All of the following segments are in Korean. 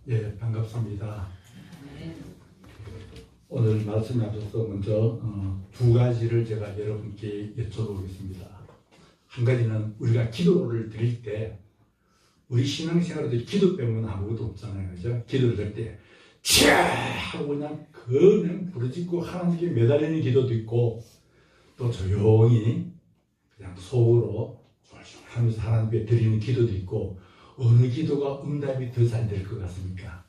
예, 반갑습니다. 오늘 말씀에 앞서서 먼저 두 가지를 제가 여러분께 여쭤보겠습니다. 한 가지는 우리가 기도를 드릴 때 우리 신앙생활에도 기도 빼면 아무것도 없잖아요. 그죠? 기도를 드릴 때 차! 하고 그냥 부르짖고 하나님께 매달리는 기도도 있고 또 조용히 그냥 속으로 하면서 하나님께 드리는 기도도 있고 어느 기도가 응답이 더 잘 될 것 같습니까?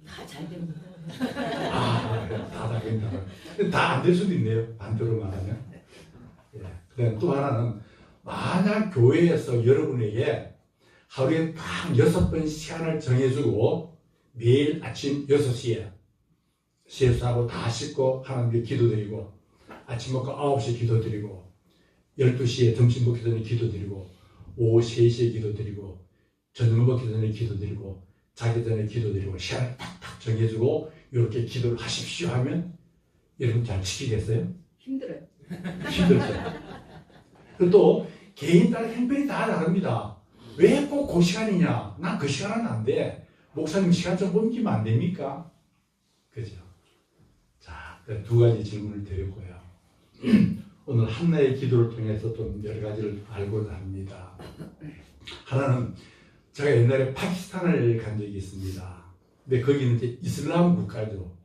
다 잘 됩니다. 다 된다. 다 안 될 수도 있네요. 반대로 말하면. 예. 그다음 또 하나는 만약 교회에서 여러분에게 하루에 딱 6번 시간을 정해주고 매일 아침 6시에 세수하고 다 씻고 하나님께 기도드리고 아침 먹고 9시에 기도드리고 12시에 점심 먹기 전에 기도드리고 오후 3시에 기도드리고 저녁 먹기 전에 기도드리고 자기 전에 기도드리고 시간을 딱딱 정해주고 이렇게 기도를 하십시오 하면 여러분 잘 지키겠어요? 힘들어요. 힘들죠. 그리고 또 개인 따라 형편이 다 다릅니다. 왜 꼭 그 시간이냐? 난 그 시간은 안 돼. 목사님 시간 좀 옮기면 안 됩니까? 그죠? 자, 두 가지 질문을 드렸고요. 오늘 한나의 기도를 통해서 좀 여러 가지를 알고자 합니다. 하나는 제가 옛날에 파키스탄을 간 적이 있습니다. 근데 거기는 이제 이슬람 국가죠.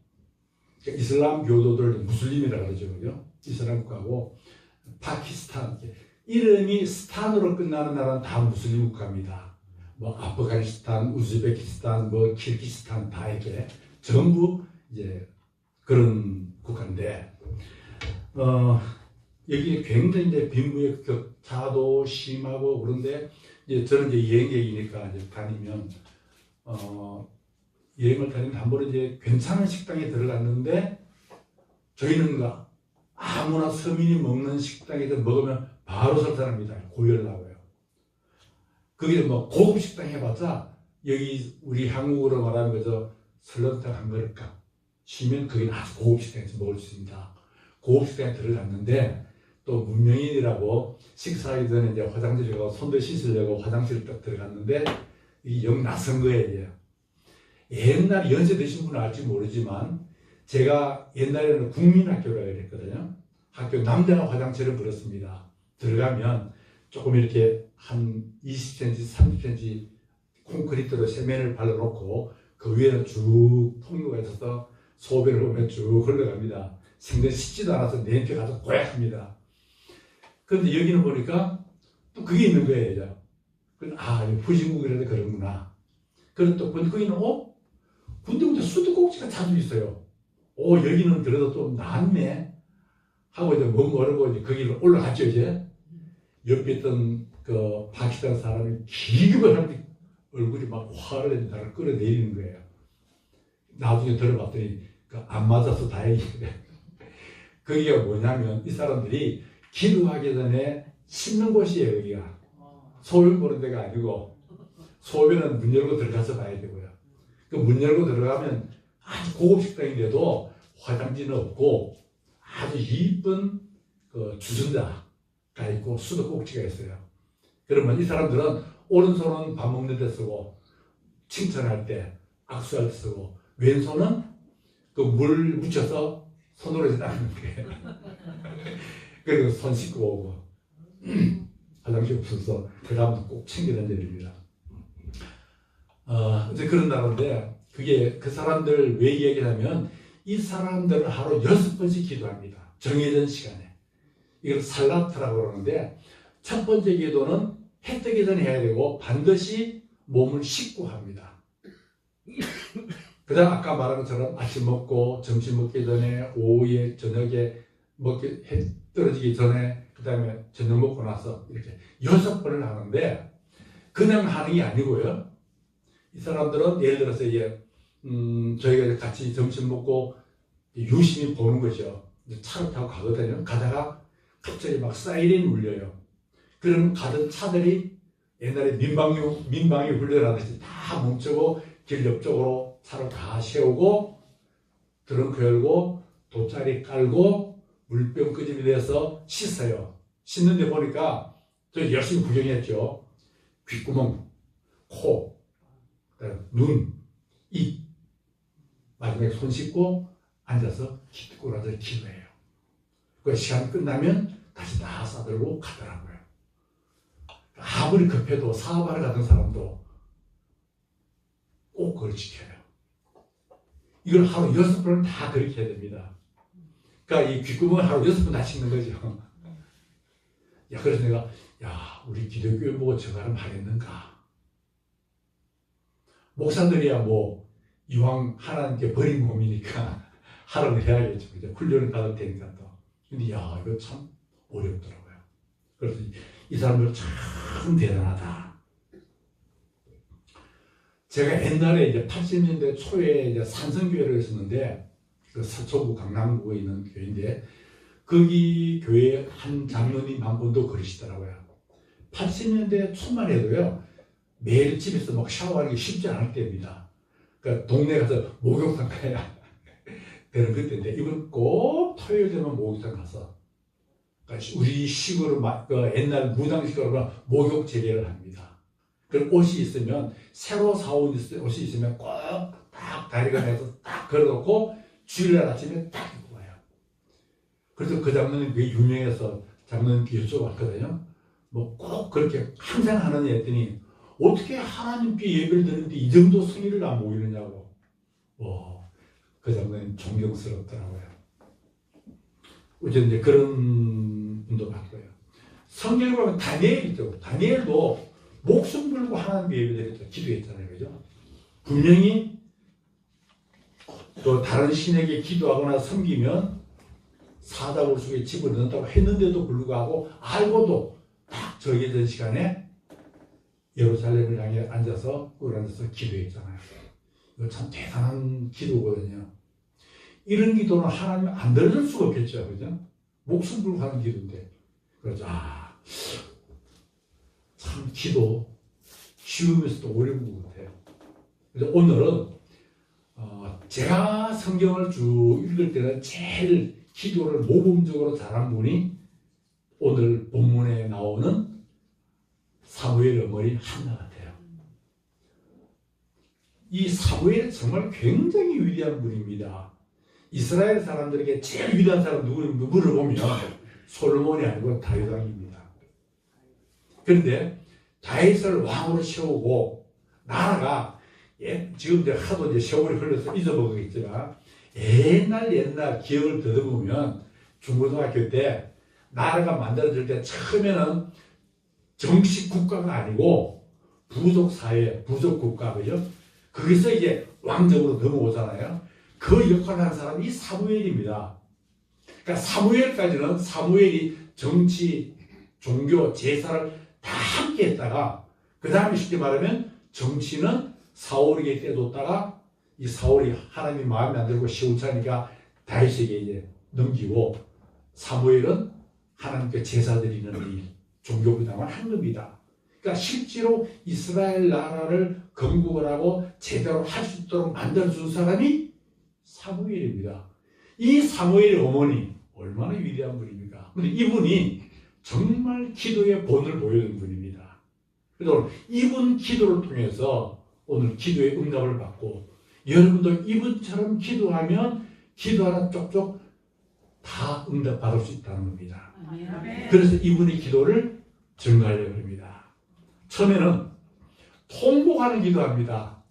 그러니까 이슬람 교도들 무슬림이라고 그러죠. 그죠? 이슬람 국가고 파키스탄 이름이 스탄으로 끝나는 나라는 다 무슬림 국가입니다. 뭐 아프가니스탄, 우즈베키스탄, 뭐 키르기스탄 다 이렇게 전부 이제 그런 국가인데 여기 굉장히 이제 빈부의 격차도 심하고 그런데 이제 저는 이제 여행객이니까 이제 다니면 여행을 다니면 한 번은 이제 괜찮은 식당에 들어갔는데 저희는 아무나 서민이 먹는 식당에서 먹으면 바로 설산합니다. 고열 나와요. 거기는 뭐 고급 식당 해봤자 여기 우리 한국어로 말하면 그저 설렁탕 한 그릇값 쉬면 거기는 아주 고급 식당에서 먹을 수 있습니다. 고급 식당에 들어갔는데 또 문명인이라고 식사하기 전에 이제 화장실에 가고 손도 씻으려고 화장실에 딱 들어갔는데 이게 영 낯선 거예요. 옛날 연세 드신 분은 알지 모르지만 제가 옛날에는 국민학교라고 그랬거든요. 학교 남자가 화장실을 불었습니다. 들어가면 조금 이렇게 한 20cm, 30cm 콘크리트로 세면을 발라놓고 그 위에는 쭉 통로가 있어서 소변을 보면 쭉 흘러갑니다. 생전 씻지도 않아서 냄새가 아주 고약합니다. 그런데 여기는 보니까 또 그게 있는 거예요. 후진국이라서 그런구나. 그런데 또 거기는 군데군데 수도꼭지가 자주 있어요. 여기는 그래도 좀 낫네 하고 이제 모르고 이제 거기로 올라갔죠. 이제 옆에 있던 그 파키스탄 사람이 기겁을 하는데 얼굴이 막 화를 내서 나를 끌어내리는 거예요. 나중에 들어봤더니 안 맞아서 다행이에요. 거기가 뭐냐면 이 사람들이 기도하기 전에 씻는 곳이에요. 여기가 소변 보는 데가 아니고 소변은 문 열고 들어가서 봐야 되고요. 그 문 열고 들어가면 아주 고급 식당인데도 화장지는 없고 아주 이쁜 그 주전자가 있고 수도꼭지가 있어요. 그러면 이 사람들은 오른손은 밥 먹는 데 쓰고 칭찬할 때 악수할 때 쓰고 왼손은 그 물 묻혀서 손으로 이제 닦는 거예요. 그리고 손 씻고 오고 화장실 없어서 들어가면 꼭 챙겨 다녀야 이제 그런 나라인데 그게 그 사람들 왜 얘기하냐면 이 사람들은 하루 6번씩 기도합니다. 정해진 시간에. 이걸 살라트라고 그러는데 첫 번째 기도는 해 뜨기 전에 해야 되고 반드시 몸을 씻고 합니다. 그 다음 아까 말한 것처럼 아침 먹고 점심 먹기 전에 오후에 저녁에 해 떨어지기 전에 그 다음에 저녁 먹고 나서 이렇게 6번을 하는데 그냥 하는 게 아니고요. 이 사람들은 예를 들어서 이제 저희가 같이 점심 먹고 유심히 보는 거죠. 차를 타고 가거든요. 가다가 갑자기 막 사이렌이 울려요. 그러면 가던 차들이 옛날에 민방위 훈련하듯이 다 멈추고 길 옆쪽으로 차를 다 세우고 트렁크 열고 돗자리 깔고 물병 끄집어내서 씻어요. 씻는데 보니까 저 열심히 구경했죠. 귓구멍, 코, 눈, 입, 마지막에 손 씻고 앉아서 깃고 나서 기도해요. 그 시간 끝나면 다시 다 싸들고 가더라고요. 아무리 급해도 사업하러 가던 사람도 꼭 그걸 지켜요. 이걸 하루 6번은 다 그렇게 해야 됩니다. 그러니까 이 귓구멍을 하루 6번 다 씻는 거죠. 야, 그래서 내가, 야, 우리 기독교회 보고 저가를 말했는가? 목사들이야 뭐, 이왕 하나님께 버린 몸이니까 하라고 해야겠죠. 그죠? 훈련을 받을 테니까 또. 근데 야, 이거 참 어렵더라고요. 그래서 이 사람들 참 대단하다. 제가 옛날에 이제 80년대 초에 이제 산성교회를 했었는데, 그 서초구 강남구에 있는 교회인데, 거기 교회 한 장로님 한 분도 그러시더라고요. 80년대 초만 해도요, 매일 집에서 막 샤워하기 쉽지 않을 때입니다. 그러니까 동네 가서 목욕탕 가야 되는 그때인데, 이분 꼭 토요일 되면 목욕탕 가서, 그러니까 우리 식으로 그 옛날 무당식으로 목욕 재개를 합니다. 그럼 옷이 있으면, 새로 사온 옷이 있으면 꼭 딱 다리가 해서 딱 걸어놓고 주일날 아침에 딱 입고 와요. 그래서 그 장로님 그게 유명해서 장로님께 여쭤봤거든요. 뭐 꼭 그렇게 항상 하는 애 했더니 어떻게 하나님께 예배를 드리는데 이 정도 성의를 안 보이느냐고. 그 장로님 존경스럽더라고요. 어쨌든 이제 그런 분도 봤고요. 성경에 보면 다니엘이죠. 다니엘도 목숨 걸고 하나님께 예배드렸죠. 기도했잖아요. 그죠? 분명히 또 다른 신에게 기도하거나 섬기면 사다굴 속에 집어넣는다고 했는데도 불구하고 알고도 딱 정해진 시간에 예루살렘을 향해 앉아서 기도했잖아요. 이거 참 대단한 기도거든요. 이런 기도는 하나님 안 들어줄 수가 없겠죠. 그죠? 목숨 걸고 하는 기도인데. 그렇죠. 참 기도 쉬우면서도 어려운 것 같아요. 그래서 오늘은 제가 성경을 쭉 읽을 때는 제일 기도를 모범적으로 잘한 분이 오늘 본문에 나오는 사무엘 어머니 한나 같아요. 이 사무엘은 정말 굉장히 위대한 분입니다. 이스라엘 사람들에게 제일 위대한 사람 누구를 물어보면 솔로몬이 아니고 다윗 왕입니다. 그런데 다윗을 왕으로 세우고 나라가 지금 이제 하도 이제 세월이 흘러서 잊어먹었겠지만 옛날 기억을 더듬으면 중고등학교 때 나라가 만들어질 때 처음에는 정식 국가가 아니고 부족 사회, 부족 국가, 그죠? 거기서 이제 왕정으로 넘어오잖아요. 그 역할을 한 사람이 이 사무엘입니다. 그러니까 사무엘까지는 사무엘이 정치, 종교, 제사를 다 함께 했다가 그 다음에 쉽게 말하면 정치는 사울에게 떼뒀다가 이 사울이 하나님 마음에 안 들고 시우차니까 다윗에게 이제 넘기고 사무엘은 하나님께 제사 드리는 일, 종교 부담을 한 겁니다. 그러니까 실제로 이스라엘 나라를 건국을 하고 제대로 할 수 있도록 만들어준 사람이 사무엘입니다. 이 사무엘의 어머니 얼마나 위대한 분입니까? 근데 이분이 정말 기도의 본을 보여준 분입니다. 그래서 이분 기도를 통해서 오늘 기도의 응답을 받고 여러분도 이분처럼 기도하면 기도 하나 쪽쪽 다 응답받을 수 있다는 겁니다. 그래서 이분의 기도를 증가하려고 합니다. 처음에는 통곡하는 기도합니다.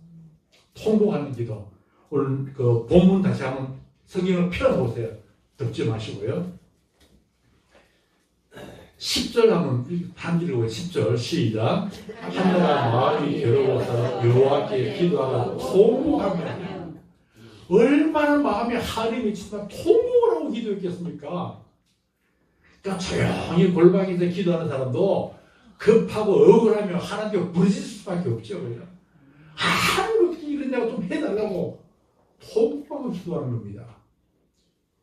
통곡하는 기도. 오늘 그 본문 다시 한번 성경을 펴보세요. 덮지 마시고요. 10절 한번 한 줄 읽어요. 10절 시작. 한나가 마음이 괴로워서 여호와께 기도하고 통곡하며 얼마나 마음에 한이 미치면 통곡을 하고 기도했겠습니까? 그러니까 조용히 골방에서 기도하는 사람도 급하고 억울하며 하나님께 부르짖을 수밖에 없죠. 그죠? 하나님 어떻게 이러냐고 좀 해달라고 통곡하고 기도하는 겁니다.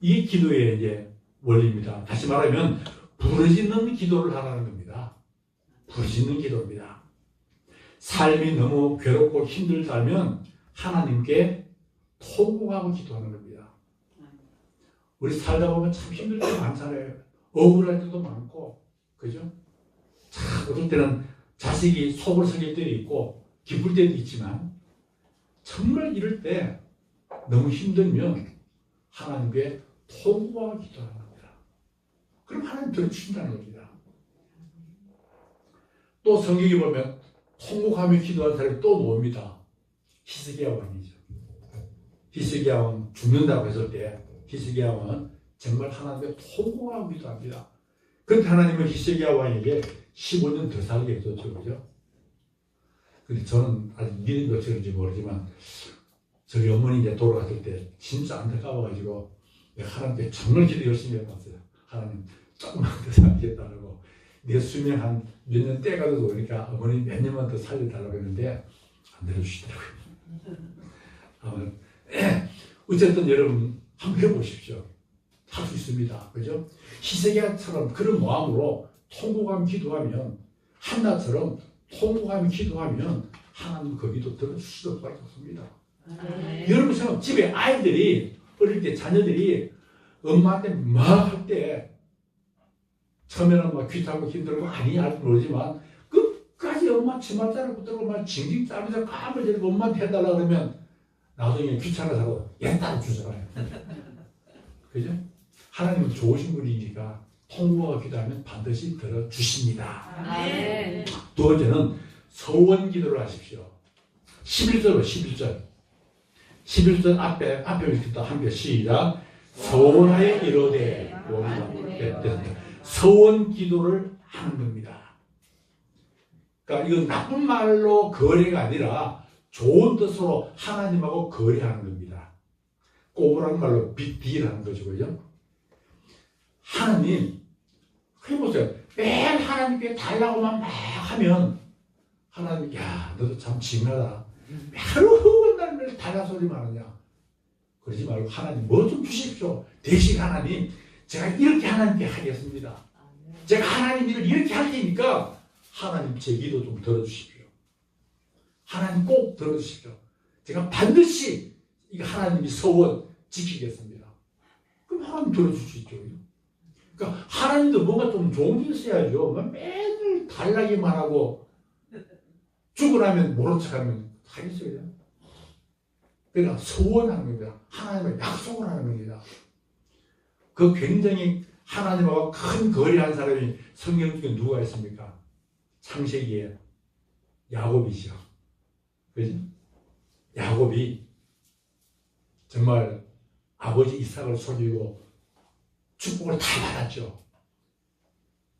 이 기도의 이제 원리입니다. 다시 말하면 부르짖는 기도를 하라는 겁니다. 부르짖는 기도입니다. 삶이 너무 괴롭고 힘들다면 하나님께 통곡하고 기도하는 겁니다. 우리 살다 보면 참 힘들 때도 많잖아요. 억울할 때도 많고 그죠? 참, 어떨 때는 자식이 속을 썩일 때도 있고, 기쁠 때도 있지만, 정말 이럴 때 너무 힘들면 하나님께 통곡하고 기도하는 겁니다. 그럼 하나님 들어주신다는 겁니다. 또 성경에 보면 통곡하며 기도한 사람이 또 나옵니다. 히스기야 왕이죠. 히스기야 왕 죽는다고 했을 때 히스기야 왕은 정말 하나님께 통곡하고 기도합니다. 그런데 하나님은 히스기야 왕에게 15년 더 살게 해줬죠. 그죠? 근데 저는 아직 믿음이 어찌는지 모르지만 저희 어머니 이제 돌아갔을 때 진짜 안타까워가지고 내가 하나님께 정말 기도 열심히 해봤어요. 하나님 조금만 더 살겠다고. 내 수명 한 몇 년 떼가도 그러니까 어머니 몇 년만 더 살려달라고 했는데 안 들어주시더라고요. 어쨌든 여러분 한번 해보십시오. 할 수 있습니다. 그죠? 히스기야처럼 그런 마음으로 통곡하며 기도하면, 한나처럼 통곡하며 기도하면 하나님 거기도 들어주실 수밖에 없습니다. 여러분처럼 집에 아이들이 어릴 때 자녀들이 엄마한테 막 할 때 처음에는 막 귀찮고 힘들고 아니 알지 모르지만 끝까지 엄마 치마자를 붙들고 막 징징 짜면서 까불지 엄마한테 해달라 그러면 나중에 귀찮아서 옛따라 주잖아요. 그죠? 하나님은 좋으신 분이니까 통곡하고 기도하면 반드시 들어주십니다. 두 번째는 서원 기도를 하십시오. 11절로 11절 앞에 읽겠다. 함께 시작. 서원하여 이르되 서원 기도를 하는 겁니다. 그러니까 이건 나쁜 말로 거래가 아니라 좋은 뜻으로 하나님하고 거래하는 겁니다. 꼬부란 말로 빅딜하는 거죠. 그죠? 하나님, 해보세요. 매일 하나님께 달라고만 막 하면 하나님, 야, 너도 참 징하다. 하루 날 달라 소리만 하냐. 그러지 말고 하나님 뭐 좀 주십시오. 대신 하나님, 제가 이렇게 하나님께 하겠습니다. 제가 하나님 일을 이렇게 할 테니까 하나님 제 기도 좀 들어주십시오. 하나님 꼭 들어주십시오. 제가 반드시 이거 하나님이 서원 지키겠습니다. 그럼 하나님 들어줄 수 있죠. 그러니까 하나님도 뭔가 좀 좋은 게 있어야죠. 매일 달라기만 하고 죽고 나면 모른 척하면 하겠어요. 그러니까 소원하는 겁니다. 하나님과 약속을 하는 겁니다. 그 굉장히 하나님하고 큰 거래한 사람이 성경 중에 누가 있습니까? 창세기에 야곱이죠. 그죠? 야곱이 정말 아버지 이삭을 속이고 축복을 다 받았죠.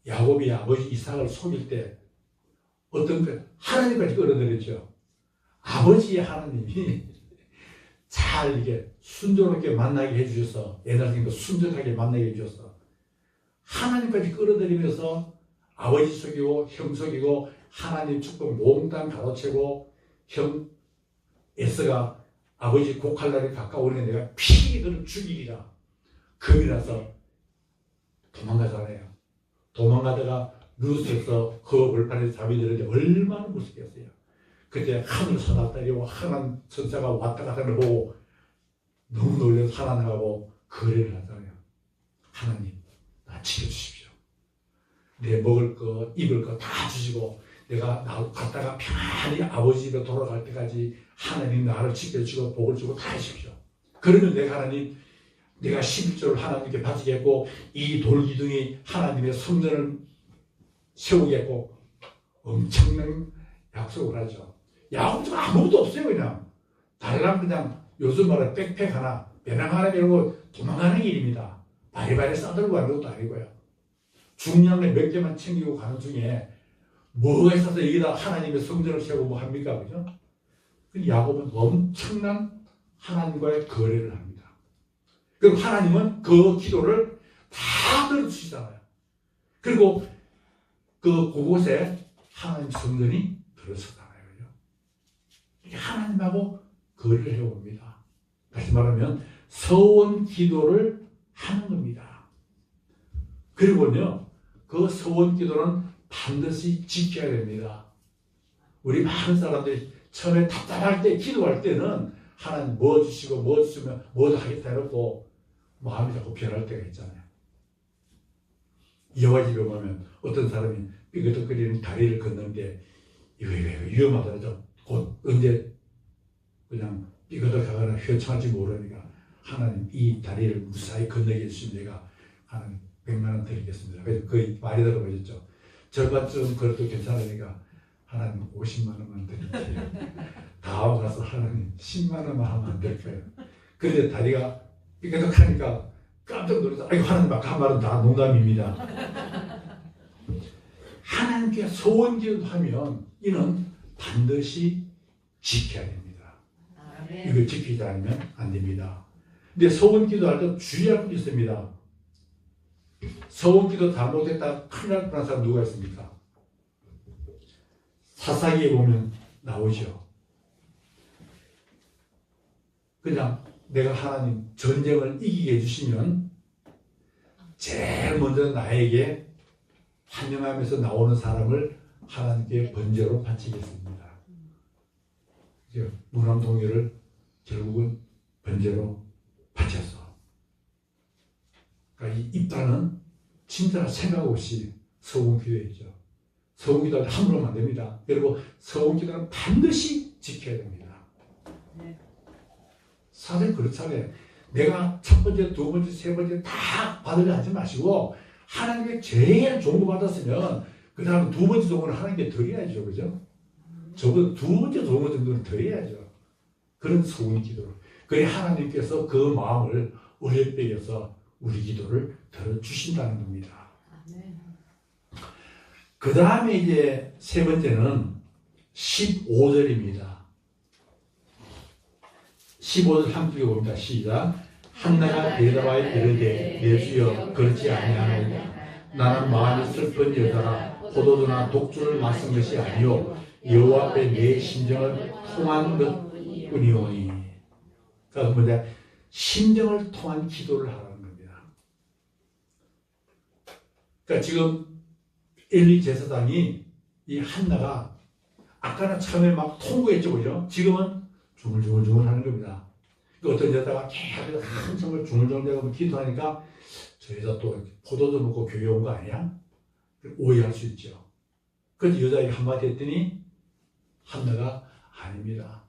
야곱이 아버지 이삭을 속일 때 어떤 그 하나님까지 끌어들였죠. 아버지의 하나님이 잘 이게 순조롭게 만나게 해주셔서, 옛날 순전하게 만나게 해주셔서 하나님까지 끌어들이면서 아버지 속이고 형 속이고 하나님 축복 몽땅 가로채고 형 에서가 아버지 곡할 날이 가까우니 내가 피히 그를 죽이리라 겁이 나서 도망가잖아요. 도망가다가 루스에서 그 벌판에서 잠이 들었는데 얼마나 무섭겠어요. 그때 하늘 선악다리고 하나님 천사가 왔다 갔다 하는 걸 보고 너무 놀라서 하나님하고 거래를 하잖아요. 하나님, 나 지켜주십시오. 내 먹을 것, 입을 것 다 주시고 내가 갔다가 편안히 아버지 집에 돌아갈 때까지 하나님 나를 지켜주고 복을 주고 다 해주십시오. 그러면 내가 하나님, 내가 11조를 하나님께 바치겠고 이 돌기둥이 하나님의 성전을 세우겠고 엄청난 약속을 하죠. 야곱은 아무것도 없어요. 그냥 달랑 그냥 요즘 말에 백팩 하나 배낭 하나 이러고 도망가는 길입니다. 바리바리 싸들고 가는 것도 아니고요. 중요한 게 몇 개만 챙기고 가는 중에 뭐가 있어서 여기다 하나님의 성전을 세우고 뭐 합니까? 그죠? 야곱은 엄청난 하나님과의 거래를 합니다. 그럼 하나님은 그 기도를 다 들어주시잖아요. 그리고 그곳에 하나님 성전이 들어서잖아요. 이렇게 하나님하고 거래를 해봅니다. 다시 말하면 서원 기도를 하는 겁니다. 그리고요, 그 서원 기도는 반드시 지켜야 됩니다. 우리 많은 사람들이 처음에 답답할 때, 기도할 때는 하나님 뭐 주시고 뭐 주시면 뭐도 하겠다 해놓고 마음이 자꾸 변할 때가 있잖아요. 여호와 집에 보면 어떤 사람이 삐그덕거리는 다리를 걷는데 이거 위험하다죠. 곧 언제 그냥 삐그덕하거나 휘청할지 모르니까 하나님 이 다리를 무사히 건너게 해주시면 내가 하나님 100만 원 드리겠습니다. 그래서 그 말이 들어보셨죠. 절반쯤 걸어도 괜찮으니까 하나님 50만 원만 드릴게요. 다음 가서 하나님 10만 원만 하면 안 될까요? 그런데 다리가 삐그덕하니까 깜짝 놀라서 아이고 하나님 아까 한 말은 다 농담입니다. 하나님께 소원기도 하면 이는 반드시 지켜야 됩니다. 이걸 지키지 않으면 안 됩니다. 근데 소원기도 할 때 주의할 게 있습니다. 소원기도 잘못했다 큰일 날 뻔한 사람 누가 있습니까? 사사기에 보면 나오죠. 그냥 내가 하나님 전쟁을 이기게 해주시면 제일 먼저 나에게 환영하면서 나오는 사람을 하나님께 번제로 바치겠습니다. 문왕동요를 결국은 번제로 바쳤어. 그러니까 이 입단은 진짜 생각 없이 서원기도했죠. 서원기도할 때 함부로 하면 안 됩니다. 그리고 서원기도는 반드시 지켜야 됩니다. 사실 그렇잖아요. 내가 첫 번째, 두 번째, 세 번째 다 받으려 하지 마시고 하나님께 제일 좋은 거 받았으면 그 다음 두 번째 좋은 걸 하나님께 드려야죠. 그죠? 적어도 두 번째 좋은 거 정도는 드려야죠. 그런 소원 기도를. 그래 하나님께서 그 마음을 어렵게 우리 기도를 들어주신다는 겁니다. 그 다음에 이제 세 번째는 15절입니다. 15절 함께 봅니다. 시작. 한나가 대답하여 이르되 내 주여 그렇지 아니하나이다. 나는 마음이 슬픈 여자라 포도주나 독주를 마신 것이 아니요 여호와 앞에 내 심정을 통한 것뿐이오니. 그러니까 뭐냐 심정을 통한 기도를 하라는 겁니다. 그러니까 지금 엘리 제사장이 이 한나가 아까는 처음에 막 통곡했죠, 그죠? 지금은 중얼중얼 하는 겁니다. 어떤 여자가 계속 한참을 중얼중얼 기도하니까 저 여자 또 포도주 먹고 교회 온 거 아니야? 오해할 수 있죠. 그래서 여자에게 한마디 했더니 한나가 아닙니다.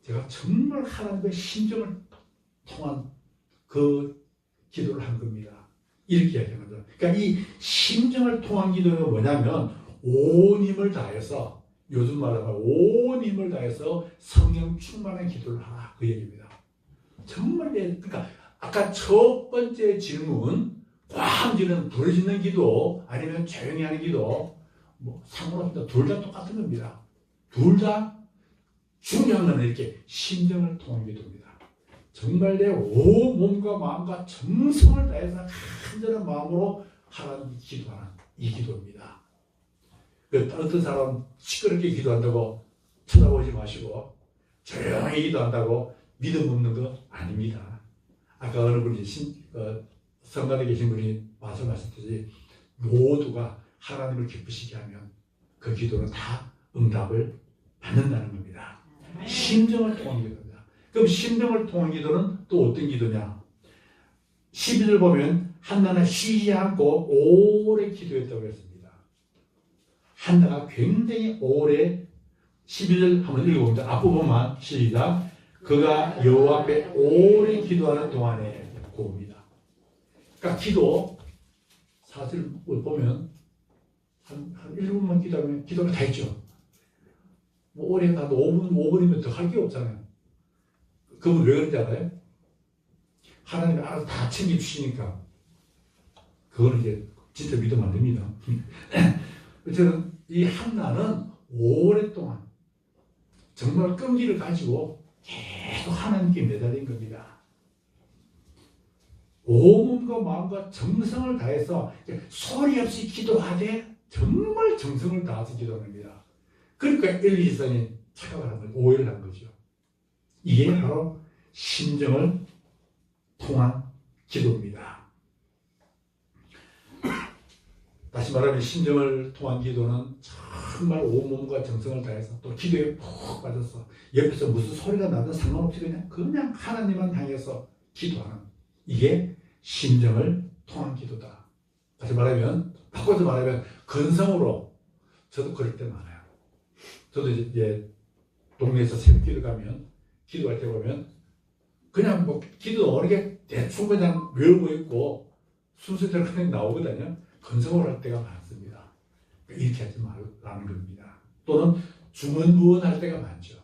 제가 정말 하나님의 심정을 통한 그 기도를 한 겁니다. 이렇게 이야기하는 거죠. 그러니까 이 심정을 통한 기도는 뭐냐면 온 힘을 다해서 요즘 말로 하면 온 힘을 다해서 성령 충만한 기도를 하라 그 얘기입니다. 정말 그러니까 아까 첫 번째 질문 꽝지는 부르짖는 기도 아니면 조용히 하는 기도 뭐 상관없습니다. 둘 다 똑같은 겁니다. 둘 다 중요한 건 이렇게 심정을 통한 기도입니다. 정말 내 온 몸과 마음과 정성을 다해서 간절한 마음으로 하나님 기도하는 이 기도입니다. 어떤 사람 시끄럽게 기도한다고 쳐다보지 마시고 조용히 기도한다고 믿음 없는 거 아닙니다. 아까 어느 분이 성관에 계신 분이 말씀하셨듯이 모두가 하나님을 기쁘시게 하면 그 기도는 다 응답을 받는다는 겁니다. 심정을 통한 기도입니다. 그럼 심정을 통한 기도는 또 어떤 기도냐? 12절 보면 한나는 쉬지 않고 오래 기도했다고 했습니다. 한나가 굉장히 오래 12절 한번 읽어봅니다. 앞부분만 시작. 그가 여호와 앞에 오래 기도하는 동안에 고옵니다. 그러니까 기도 사실 보면 한 1분만 기도하면 기도가 다 했죠. 뭐 오래 가도 5분이면 더 할 게 없잖아요. 그분 왜 그런지 알아요? 하나님이 알아서 다 챙겨주시니까. 그거는 이제 진짜 믿으면 안 됩니다. 어쨌든 이 한나는 오랫동안 정말 끈기를 가지고 계속 하나님께 매달린 겁니다. 온몸과 마음과 정성을 다해서 소리 없이 기도하되 정말 정성을 다해서 기도합니다. 그러니까 엘리 제사장이 착각을 한 거죠. 오해를 한 거죠. 이게 바로 심정을 통한 기도입니다. 다시 말하면 심정을 통한 기도는 정말 온몸과 정성을 다해서 또 기도에 푹 빠져서 옆에서 무슨 소리가 나든 상관없이 그냥 하나님만 향해서 기도하는 이게 심정을 통한 기도다. 다시 말하면 바꿔서 말하면 근성으로 저도 그럴 때 많아요. 저도 이제 동네에서 새벽기도 가면 기도할 때 보면 그냥 뭐 기도 어느 게 대충 그냥 외우고 있고 순서대로 그냥 나오거든요. 근성으로 할 때가 많습니다. 이렇게 하지 말라는 겁니다. 또는 주문부원할 때가 많죠.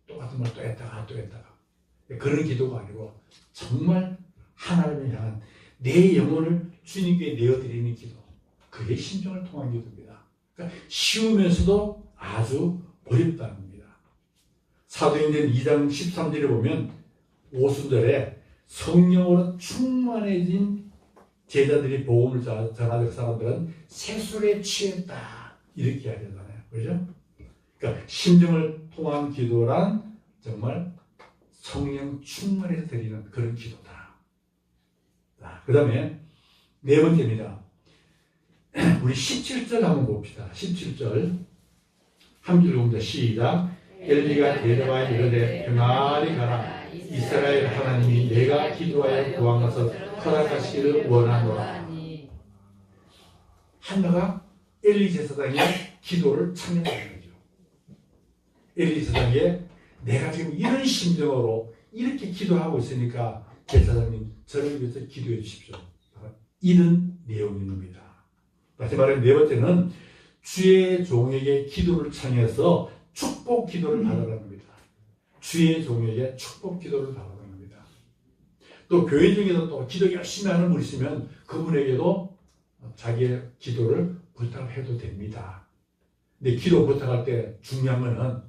똑같은 말 또 했다가 또 했다가 그런 기도가 아니고 정말 하나님을 향한 내 영혼을 주님께 내어드리는 기도, 그게 심정을 통한 기도입니다. 그러니까 쉬우면서도 아주 어렵다는 겁니다. 사도행전 2장 13절에 보면 오순절에 성령으로 충만해진 제자들이 복음을 전하던 사람들은 세술에 취했다, 이렇게 하잖아요. 그렇죠? 그러니까 심정을 통한 기도란 정말 성령 충만해서 드리는 그런 기도다. 그 다음에 네 번째입니다. 우리 17절 한번 봅시다. 17절 한 줄 봅니다. 시작. 엘리가 대답하여 이르되 평안히 가라. 이스라엘 하나님이 내가 기도하여 구한 것을 허락하시기를 원하노라. 한나가 엘리 제사장의 기도를 참여하는 거죠. 엘리 제사장이 내가 지금 이런 심정으로 이렇게 기도하고 있으니까 제사장님 저를 위해서 기도해 주십시오. 이런 내용인 겁니다. 다시 말하면 네 번째는 주의 종에게 기도를 청해서 축복 기도를 받으라는 겁니다. 주의 종에게 축복 기도를 받으라는 겁니다. 또 교회 중에서 또 기도 열심히 하는 분 있으면 그분에게도 자기의 기도를 부탁해도 됩니다. 근데 기도 부탁할 때 중요한 거는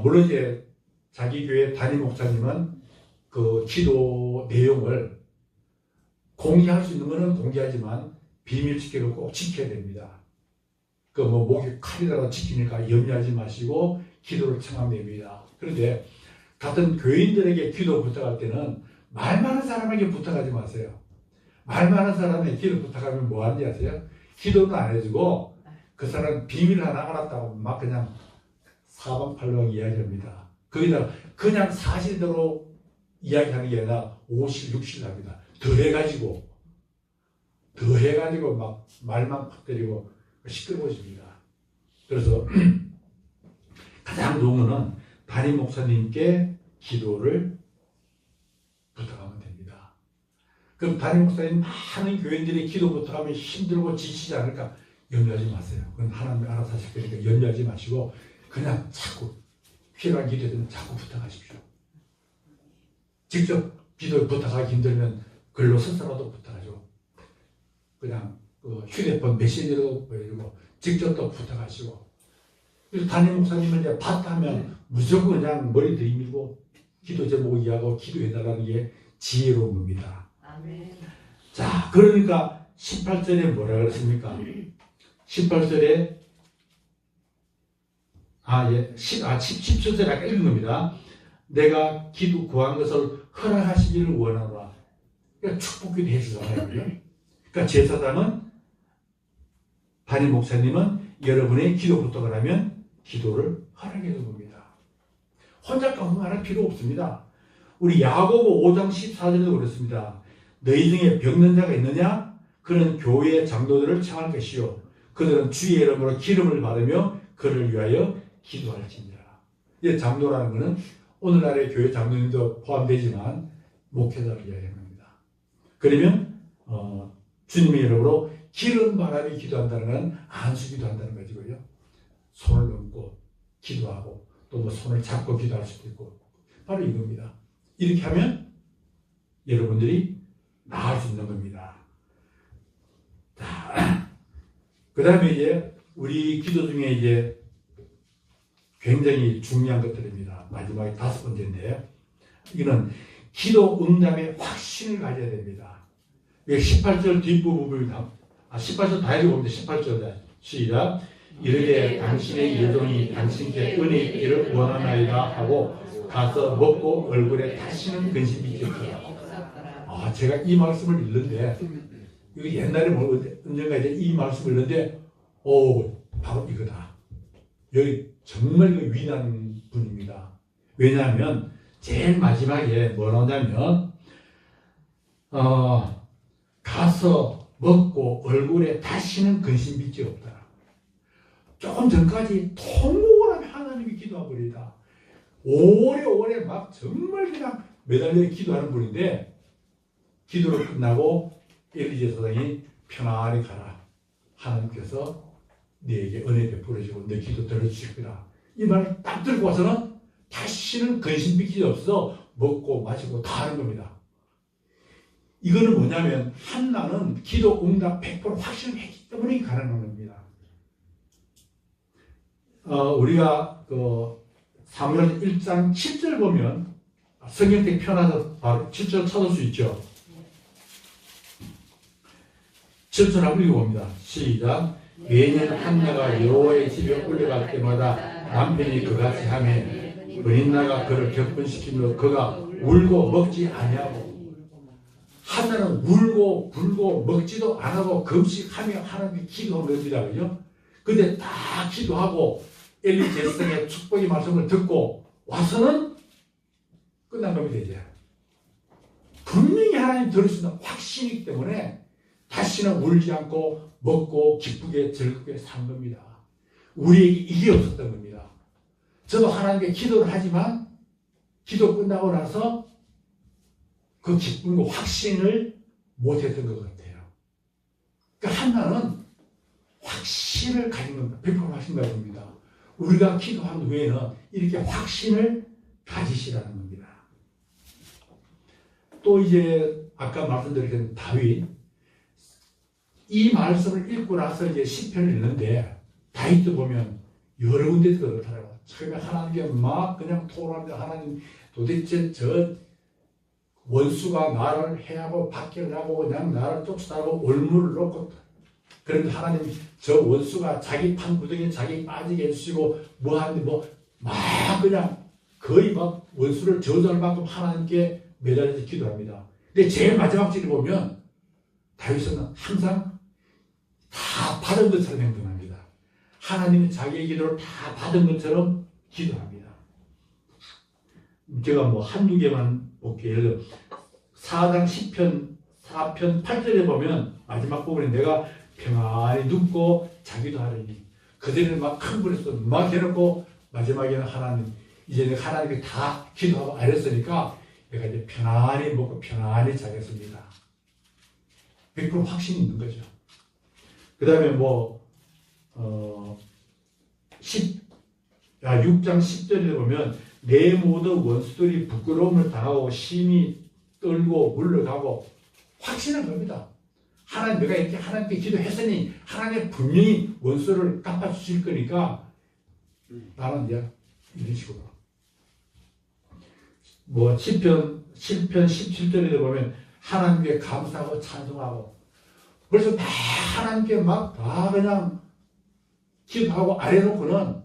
물론 이제 자기 교회 담임 목사님은 그 기도 내용을 공개할 수 있는 거는 공개하지만 비밀 지키는 꼭 지켜야 됩니다. 그 뭐 목에 칼이라도 지키니까 염려하지 마시고 기도를 청하면 됩니다. 그런데 같은 교인들에게 기도 부탁할 때는 말 많은 사람에게 부탁하지 마세요. 말 많은 사람에게 기도 부탁하면 뭐 하는지 아세요? 기도는 안 해주고 그 사람 비밀 하나 알았다고 막 그냥 사방팔방 이야기합니다. 거기다가 그냥 사실대로 이야기하는 게 아니라 50, 60 합니다. 더해가지고 막 말만 퍼뜨리고 시끄러워집니다. 그래서 가장 좋은 거는 담임 목사님께 기도를 부탁하면 됩니다. 그럼 담임 목사님 많은 교인들이 기도 부탁하면 힘들고 지치지 않을까? 염려하지 마세요. 그건 하나님이 알아서 하실 거니까 염려하지 마시고 그냥 자꾸 필요한 기도는 자꾸 부탁하십시오. 직접 기도 부탁하기 힘들면 글로 써서라도 부탁하죠. 그냥 휴대폰 메시지로 보여주고 직접 또 부탁하시고. 그래서 담임 목사님은 이제 봤다면 무조건 그냥 머리 들이밀고 기도 제목 이야기하고 기도해달라는 게 지혜로운 겁니다. 아멘. 자, 그러니까 18절에 뭐라 그랬습니까? 18절에 17절에 아까 읽은 겁니다. 내가 기도 구한 것을 허락하시기를 원하노라. 그러니까 축복기도 해주잖아요. 그러니까 제사장은 담임 목사님은 여러분의 기도 부탁을 하면 기도를 허락해 준 겁니다. 혼자 깡통할 필요 없습니다. 우리 야고보 5장 14절에도 그렇습니다. 너희 중에 병든 자가 있느냐? 그는 교회의 장로들을 청할 것이요 그들은 주의 이름으로 기름을 받으며 그를 위하여 기도할지니라. 이 장로라는 것은 오늘날의 교회 장로님도 포함되지만 목회자를 이야기하는 겁니다. 그러면 주님의 이름으로 기름 바람이 기도한다는 건 안수 기도한다는 것이고요. 손을 얹고 기도하고 또 뭐 손을 잡고 기도할 수도 있고 바로 이겁니다. 이렇게 하면 여러분들이 나을 수 있는 겁니다. 자, 그 다음에 이제 우리 기도 중에 이제 굉장히 중요한 것들입니다. 마지막에 다섯 번째인데 이거는 기도 응답의 확신을 가져야 됩니다. 18절 뒷부분을 18절 다 읽어봅니다. 18절 시작. 이르되 당신의 여종이 당신께 은혜 있기를 원하나이다 하고 가서 먹고 얼굴에 다시는 근심이 있겠더라. 제가 이 말씀을 읽는데 이거 옛날에 언젠가 이제 이 말씀을 읽는데 바로 이거다. 여기 정말 위대한 분입니다. 왜냐하면 제일 마지막에 뭐 나오냐면 가서 먹고 얼굴에 다시는 근심빚이 없더라. 조금 전까지 통곡을 하며 하나님이 기도한 분이다. 오래오래 막 정말 그냥 매달려 기도하는 분인데 기도를 끝나고 엘리제 사장이 편안히 가라. 하나님께서 네게 은혜 베풀어주고 내 기도 들어주실 거다. 이 말을 딱 들고 와서는 다시는 근심빚이 없어 먹고 마시고 다 하는 겁니다. 이거는 뭐냐면 한나는 기도 응답 100% 확신을 했기 때문에 가능한 겁니다. 우리가 사무엘 1장 7절 보면 성경책 펴놔서 바로 7절 찾을 수 있죠. 7절 한번 읽어봅니다. 시작. 매년 한나가 여호와의 집에 올라갈 때마다 남편이 그같이 하매 브린나가 그를 격분시키며 그가 울고 먹지 아니하고 한나는 울고 불고 먹지도 안하고 금식하며 하나님께 기도한 겁니다. 그죠? 근데 딱 기도하고 엘리 제사장의 축복의 말씀을 듣고 와서는 끝난 겁니다. 이제 분명히 하나님 들으신다는 확신이기 때문에 다시는 울지 않고 먹고 기쁘게 즐겁게 산 겁니다. 우리에게 이게 없었던 겁니다. 저도 하나님께 기도를 하지만 기도 끝나고 나서 그 기쁨과 확신을 못했던 것 같아요. 그러니까 한나는 확신을 가진 겁니다. 100% 확신 가진 겁니다. 우리가 기도한 후에는 이렇게 확신을 가지시라는 겁니다. 또 이제 아까 말씀드린 다윗 이 말씀을 읽고 나서 이제 시편을 읽는데 다윗도 보면 여러 군데서 그렇더라고요. 처음에 하나님께 막 그냥 토로합니다. 하나님 도대체 저 원수가 나를 해하고 박해를 하고 그냥 나를 쫓아다니고 올무를 놓고 그런데 하나님 저 원수가 자기 판 구덩이에 자기 빠지게 해주시고 뭐 하는데 뭐 막 그냥 거의 막 원수를 저주할 만큼 하나님께 매달려서 기도합니다. 근데 제일 마지막 절에 보면 다윗은 항상 다 받은 것처럼 행동합니다. 하나님이 자기의 기도를 다 받은 것처럼 기도합니다. 제가 뭐 한두 개만 볼게요. 예를 들어 4장 10편 4편 8절에 보면 마지막 부분에 내가 평안히 눕고 자기도 하려니 그들은 막 큰 불에서 막 해놓고 마지막에는 하나님 이제 내가 하나님께 다 기도하고 알았으니까 내가 이제 편안히 먹고 편안히 자겠습니다. 100% 확신이 있는 거죠. 그 다음에 뭐 6장 10절에 보면 내 모든 원수들이 부끄러움을 당하고 심히 떨고 물러가고 확신한 겁니다. 하나님 내가 이렇게 하나님께 기도했으니 하나님 분명히 원수를 갚아주실 거니까 나는 이제 이런 식으로 뭐 시편 17절에 보면 하나님께 감사하고 찬송하고 벌써 다 하나님께 막 다 그냥 기도하고 아래놓고는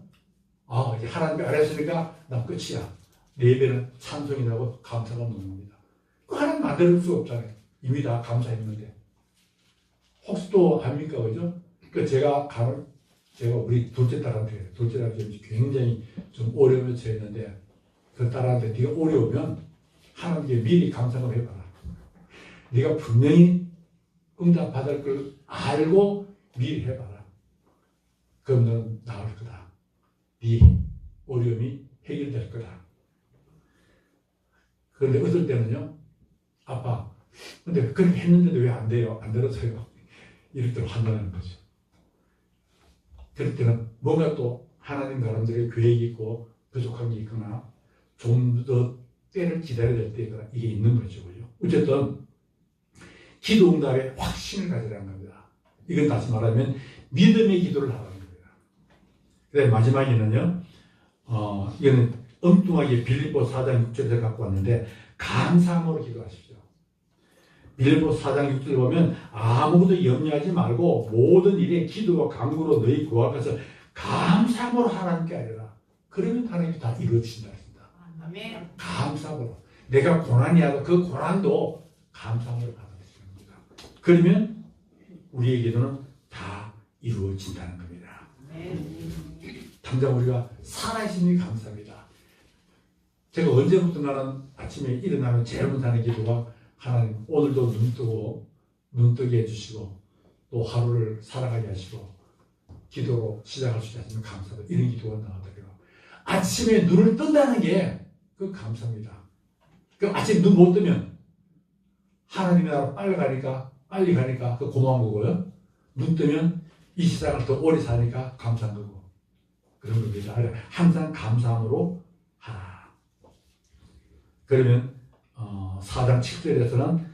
이제 하나님께 아래했으니까 난 끝이야. 내 예배는 찬송이 나고 감사가 없는 겁니다. 그 하나님 안 들을 수 없잖아요. 이미 다 감사했는데. 혹시 또 압니까? 그죠? 그 제가 우리 둘째 딸한테 굉장히 좀 어려움을 처했는데 그 딸한테 네가 어려우면 하나님께 미리 감사를 해봐라. 네가 분명히 응답받을 걸 알고 미리 해봐라. 그럼 넌 나을 거다. 네 어려움이 해결될 거다. 그런데 어떨 때는요, 아빠, 근데 그렇게 했는데도 왜 안 돼요? 안 들어서요? 이럴 때로 한다는 거죠. 그럴 때는 뭔가 또 하나님 나름대로 계획이 있고 부족한 게 있거나 좀 더 때를 기다려야 될 때가 이게 있는 거죠. 어쨌든 기도 응답에 확신을 가지라는 겁니다. 이건 다시 말하면 믿음의 기도를 하라는 겁니다. 그 다음에 마지막에는요, 이거는 엉뚱하게 빌립보 4장 6절에서 갖고 왔는데 감사함으로 기도하십시오. 빌립보 4장 6절 보면 아무것도 염려하지 말고 모든 일에 기도와 간구로 너희 구할 것을 감사함으로 하나님께 아뢰라. 그러면 하나님이 다 이루어주신다 했습니다. 아멘. 감사함으로. 내가 고난이 와도 그 고난도 감사함으로 받아들이는 겁니다. 그러면 우리의 기도는 다 이루어진다는 겁니다. 당장 우리가 살아있으니 감사합니다. 제가 언제부터 나는 아침에 일어나면 제일 먼저 하는 기도가 하나님 오늘도 눈뜨게 해주시고 또 하루를 살아가게 하시고 기도로 시작할 수 있으면 감사하다. 이런 기도가 나오더라고요. 아침에 눈을 뜬다는 게 그 감사입니다. 그럼 아침에 눈 못 뜨면 하나님의 나라 빨리 가니까 그 고마운 거고요. 눈 뜨면 이 세상을 더 오래 사니까 감사한 거고 그런 겁니다. 항상 감사함으로 하라. 그러면 4장 7절에서는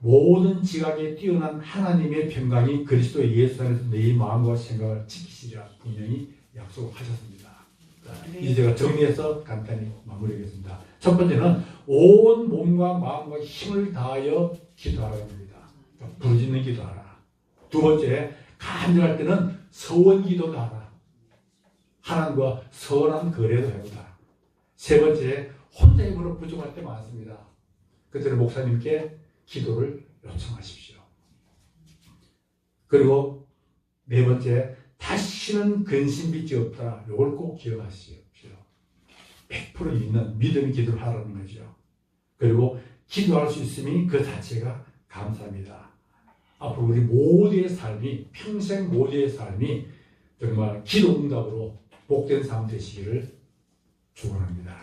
모든 지각에 뛰어난 하나님의 평강이 그리스도 예수 안에서 내 마음과 생각을 지키시리라 분명히 약속하셨습니다. 이제 제가 정리해서 간단히 마무리하겠습니다. 첫 번째는 온 몸과 마음과 힘을 다하여 기도하라는 겁니다. 부르짖는 기도하라. 두 번째, 간절할 때는 서원 기도도 하라. 하나님과 선한 거래도 해보라. 세 번째, 혼자 힘으로 부족할 때 많습니다. 그때는 목사님께 기도를 요청하십시오. 그리고 네 번째, 다시는 근심빚이 없다. 이걸 꼭 기억하십시오. 100% 믿는 믿음의 기도를 하라는 거죠. 그리고 기도할 수 있음이 그 자체가 감사합니다. 앞으로 우리 모두의 삶이 평생 모두의 삶이 정말 기도 응답으로 복된 삶 되시기를 축원합니다.